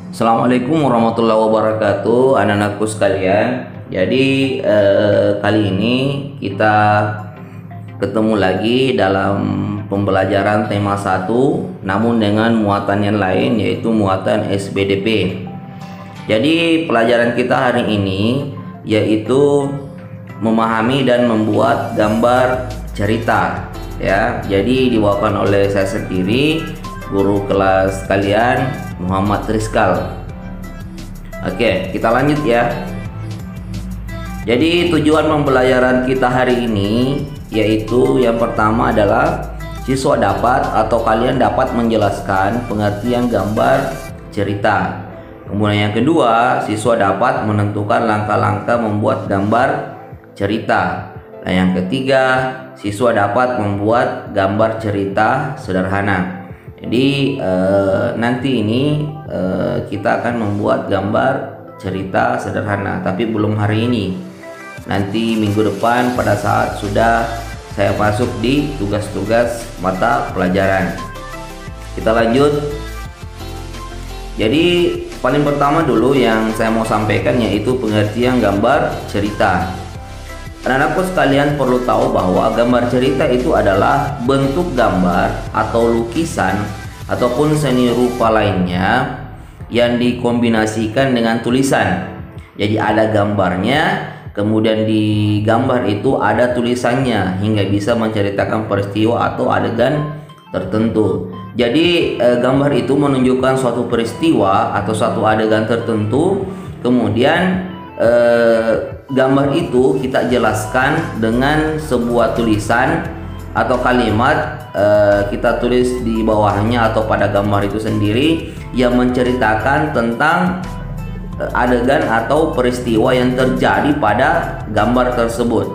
Assalamualaikum warahmatullahi wabarakatuh, anak-anakku sekalian. Jadi kali ini kita ketemu lagi dalam pembelajaran tema 1, namun dengan muatan yang lain, yaitu muatan SBDP. Jadi pelajaran kita hari ini yaitu memahami dan membuat gambar cerita, ya. Jadi dibawakan oleh saya sendiri, guru kelas kalian, Muhammad Rizkal. Oke, kita lanjut ya. Jadi tujuan pembelajaran kita hari ini yaitu yang pertama adalah siswa dapat atau kalian dapat menjelaskan pengertian gambar cerita. Kemudian yang kedua, siswa dapat menentukan langkah-langkah membuat gambar cerita. Dan yang ketiga, siswa dapat membuat gambar cerita sederhana. Jadi nanti ini kita akan membuat gambar cerita sederhana, tapi belum hari ini. Nanti minggu depan pada saat sudah saya masuk di tugas-tugas mata pelajaran. Kita lanjut. Jadi paling pertama dulu yang saya mau sampaikan yaitu pengertian gambar cerita. Anak-anakku sekalian perlu tahu bahwa gambar cerita itu adalah bentuk gambar atau lukisan ataupun seni rupa lainnya yang dikombinasikan dengan tulisan. Jadi ada gambarnya, kemudian di gambar itu ada tulisannya hingga bisa menceritakan peristiwa atau adegan tertentu. Jadi gambar itu menunjukkan suatu peristiwa atau suatu adegan tertentu, kemudian gambar itu kita jelaskan dengan sebuah tulisan atau kalimat, kita tulis di bawahnya atau pada gambar itu sendiri yang menceritakan tentang adegan atau peristiwa yang terjadi pada gambar tersebut.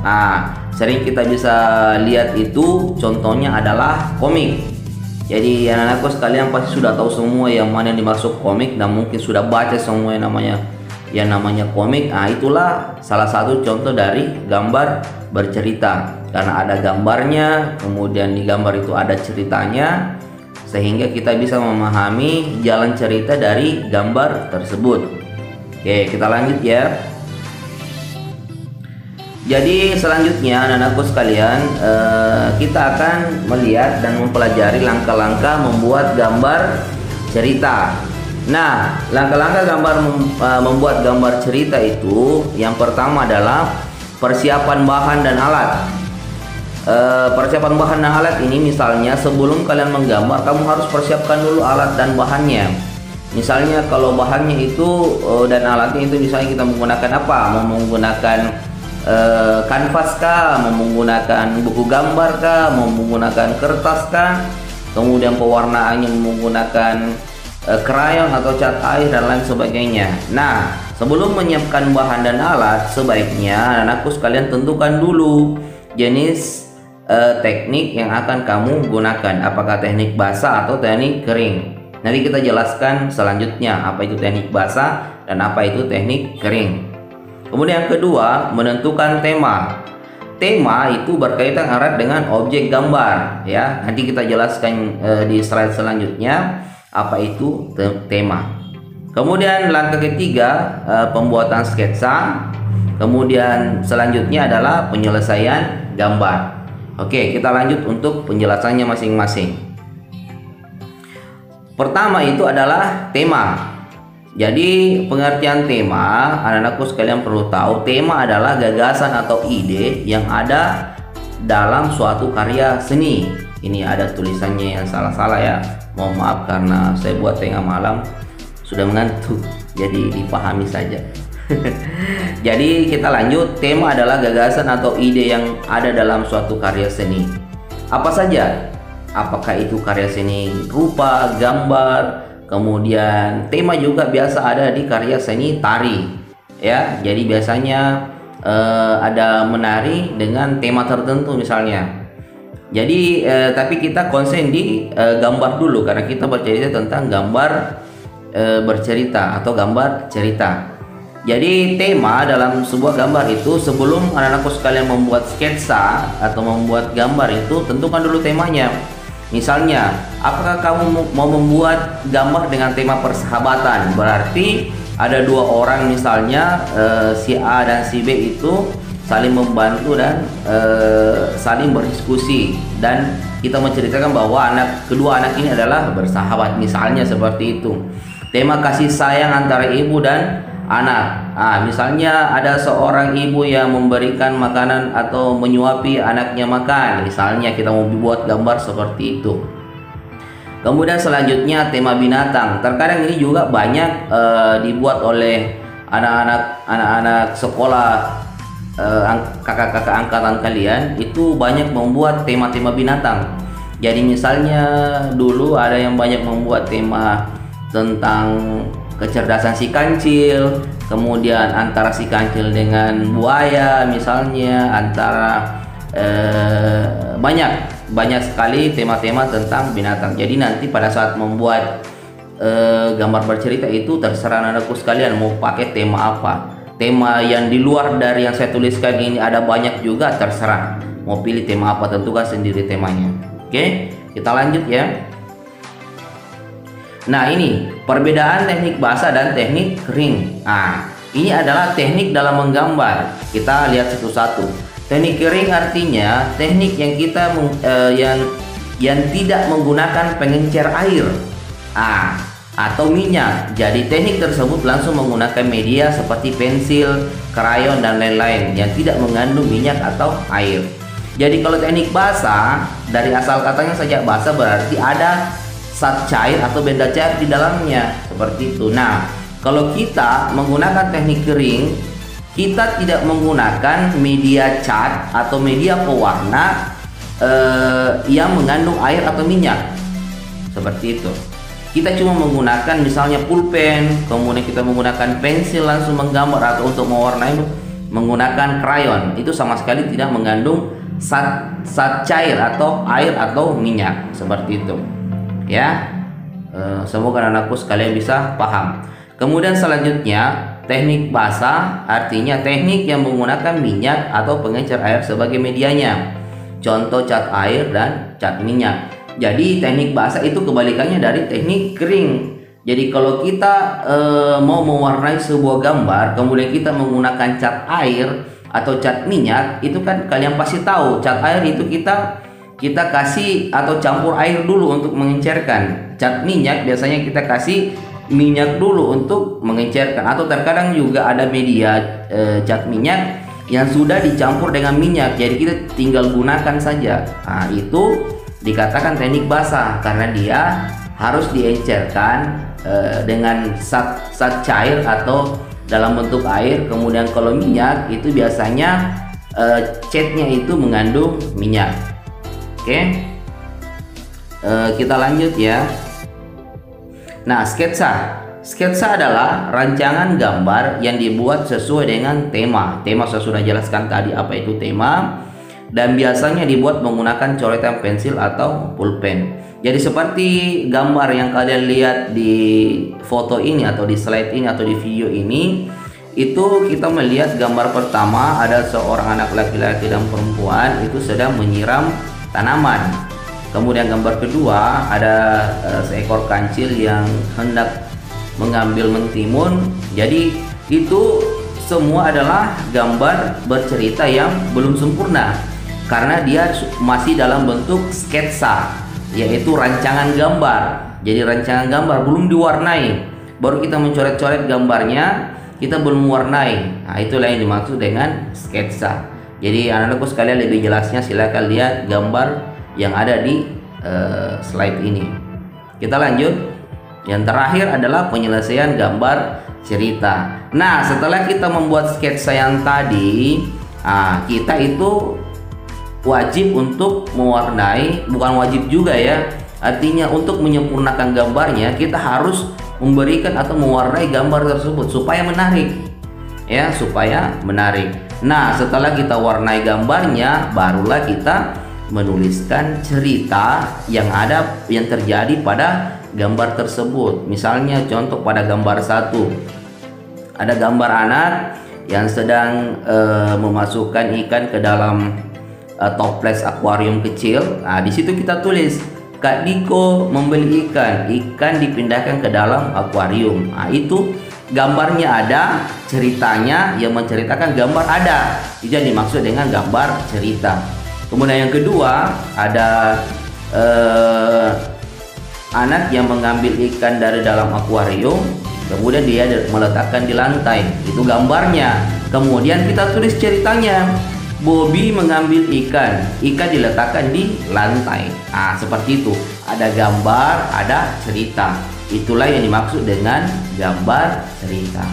Nah, sering kita bisa lihat itu contohnya adalah komik. Jadi anak-anakku sekalian pasti sudah tahu semua yang mana yang dimaksud komik dan mungkin sudah baca semua yang namanya komik. Nah, itulah salah satu contoh dari gambar bercerita, karena ada gambarnya, kemudian di gambar itu ada ceritanya, sehingga kita bisa memahami jalan cerita dari gambar tersebut. Oke, kita lanjut ya. Jadi selanjutnya anak-anakku sekalian, kita akan melihat dan mempelajari langkah-langkah membuat gambar cerita. Nah, langkah-langkah membuat gambar cerita itu yang pertama adalah persiapan bahan dan alat. Persiapan bahan dan alat ini misalnya sebelum kalian menggambar, kamu harus persiapkan dulu alat dan bahannya. Misalnya kalau bahannya itu dan alatnya itu misalnya kita menggunakan apa? Mau menggunakan kanvas kah? Mau menggunakan buku gambar kah? Mau menggunakan kertas kah? Kemudian pewarnaannya menggunakan krayon atau cat air dan lain sebagainya. Nah, sebelum menyiapkan bahan dan alat, sebaiknya anakku sekalian tentukan dulu jenis teknik yang akan kamu gunakan, apakah teknik basah atau teknik kering. Nanti kita jelaskan selanjutnya apa itu teknik basah dan apa itu teknik kering. Kemudian yang kedua, menentukan tema. Tema itu berkaitan erat dengan objek gambar, ya. Nanti kita jelaskan di slide selanjutnya apa itu tema. Kemudian langkah ketiga, pembuatan sketsa. Kemudian selanjutnya adalah penyelesaian gambar. Oke, kita lanjut untuk penjelasannya masing-masing. Pertama itu adalah tema. Jadi pengertian tema, anak-anakku sekalian perlu tahu, tema adalah gagasan atau ide yang ada dalam suatu karya seni. Ini ada tulisannya yang salah-salah ya. Mohon maaf karena saya buat tengah malam, sudah mengantuk, jadi dipahami saja. Jadi kita lanjut. Tema adalah gagasan atau ide yang ada dalam suatu karya seni. Apa saja? Apakah itu karya seni rupa, gambar, kemudian tema juga biasa ada di karya seni tari, ya. Jadi biasanya ada menari dengan tema tertentu misalnya. Jadi tapi kita konsen di gambar dulu karena kita bercerita tentang gambar bercerita atau gambar cerita. Jadi tema dalam sebuah gambar itu, sebelum anak-anakku sekalian membuat sketsa atau membuat gambar itu, tentukan dulu temanya. Misalnya, apakah kamu mau membuat gambar dengan tema persahabatan? Berarti ada dua orang misalnya, si A dan si B itu saling membantu dan saling berdiskusi, dan kita menceritakan bahwa kedua anak ini adalah bersahabat, misalnya seperti itu. Tema kasih sayang antara ibu dan anak. Misalnya ada seorang ibu yang memberikan makanan atau menyuapi anaknya makan. Misalnya kita mau buat gambar seperti itu. Kemudian selanjutnya tema binatang. Terkadang ini juga banyak dibuat oleh anak-anak sekolah, kakak-kakak angkatan kalian itu banyak membuat tema-tema binatang. Jadi misalnya dulu ada yang banyak membuat tema tentang kecerdasan si kancil, kemudian antara si kancil dengan buaya misalnya, antara banyak sekali tema-tema tentang binatang. Jadi nanti pada saat membuat gambar bercerita itu terserah anakku sekalian mau pakai tema apa. Tema yang di luar dari yang saya tuliskan ini ada banyak juga, terserah mau pilih tema apa, tentukan sendiri temanya. Oke, kita lanjut ya. Nah, ini perbedaan teknik basah dan teknik kering. Ini adalah teknik dalam menggambar. Kita lihat satu-satu. Teknik kering artinya teknik yang kita yang tidak menggunakan pengencer air atau minyak. Jadi teknik tersebut langsung menggunakan media seperti pensil, krayon dan lain-lain yang tidak mengandung minyak atau air. Jadi kalau teknik basah, dari asal katanya saja basah berarti ada zat cair atau benda cair di dalamnya, seperti itu. Nah, kalau kita menggunakan teknik kering, kita tidak menggunakan media cat atau media pewarna yang mengandung air atau minyak, seperti itu. Kita cuma menggunakan misalnya pulpen, kemudian kita menggunakan pensil langsung menggambar, atau untuk mewarnai menggunakan krayon. Itu sama sekali tidak mengandung zat cair atau air atau minyak, seperti itu. Ya, semoga anakku sekalian bisa paham. Kemudian selanjutnya teknik basah artinya teknik yang menggunakan minyak atau pengencer air sebagai medianya. Contoh cat air dan cat minyak. Jadi teknik basah itu kebalikannya dari teknik kering. Jadi kalau kita mau mewarnai sebuah gambar, kemudian kita menggunakan cat air atau cat minyak, itu kan kalian pasti tahu cat air itu kita kasih atau campur air dulu untuk mengencerkan. Cat minyak biasanya kita kasih minyak dulu untuk mengencerkan, atau terkadang juga ada media cat minyak yang sudah dicampur dengan minyak, jadi kita tinggal gunakan saja. Itu dikatakan teknik basah karena dia harus diencerkan dengan zat cair atau dalam bentuk air. Kemudian kalau minyak itu biasanya catnya itu mengandung minyak. Oke, kita lanjut ya. Nah, sketsa adalah rancangan gambar yang dibuat sesuai dengan tema. Tema saya sudah jelaskan tadi apa itu tema, dan biasanya dibuat menggunakan coretan pensil atau pulpen. Jadi seperti gambar yang kalian lihat di foto ini atau di slide ini atau di video ini, itu kita melihat gambar pertama ada seorang anak laki-laki dan perempuan itu sedang menyiram tanaman. Kemudian gambar kedua ada seekor kancil yang hendak mengambil mentimun. Jadi itu semua adalah gambar bercerita yang belum sempurna karena dia masih dalam bentuk sketsa, yaitu rancangan gambar. Jadi rancangan gambar belum diwarnai, baru kita mencoret-coret gambarnya, kita belum mewarnai. Nah, itulah yang dimaksud dengan sketsa. Jadi anak-anakku sekalian lebih jelasnya silakan lihat gambar yang ada di slide ini. Kita lanjut. Yang terakhir adalah penyelesaian gambar cerita. Nah, setelah kita membuat sketsa yang tadi, kita itu wajib untuk mewarnai, bukan wajib juga ya. Artinya untuk menyempurnakan gambarnya kita harus memberikan atau mewarnai gambar tersebut supaya menarik. Ya, supaya menarik. Nah, setelah kita warnai gambarnya, barulah kita menuliskan cerita yang terjadi pada gambar tersebut. Misalnya contoh pada gambar 1 ada gambar anak yang sedang memasukkan ikan ke dalam toples akuarium kecil. Nah, di situ kita tulis Kak Diko membeli ikan, ikan dipindahkan ke dalam akuarium. Nah, itu gambarnya ada, ceritanya yang menceritakan gambar ada. Itu yang dimaksud dengan gambar cerita. Kemudian yang kedua ada anak yang mengambil ikan dari dalam akuarium, kemudian dia meletakkan di lantai. Itu gambarnya. Kemudian kita tulis ceritanya. Bobby mengambil ikan, ikan diletakkan di lantai. Nah, seperti itu. Ada gambar, ada cerita. Itulah yang dimaksud dengan gambar cerita.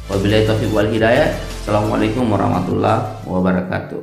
Wabillahi taufiq wal hidayah. Assalamualaikum warahmatullahi wabarakatuh.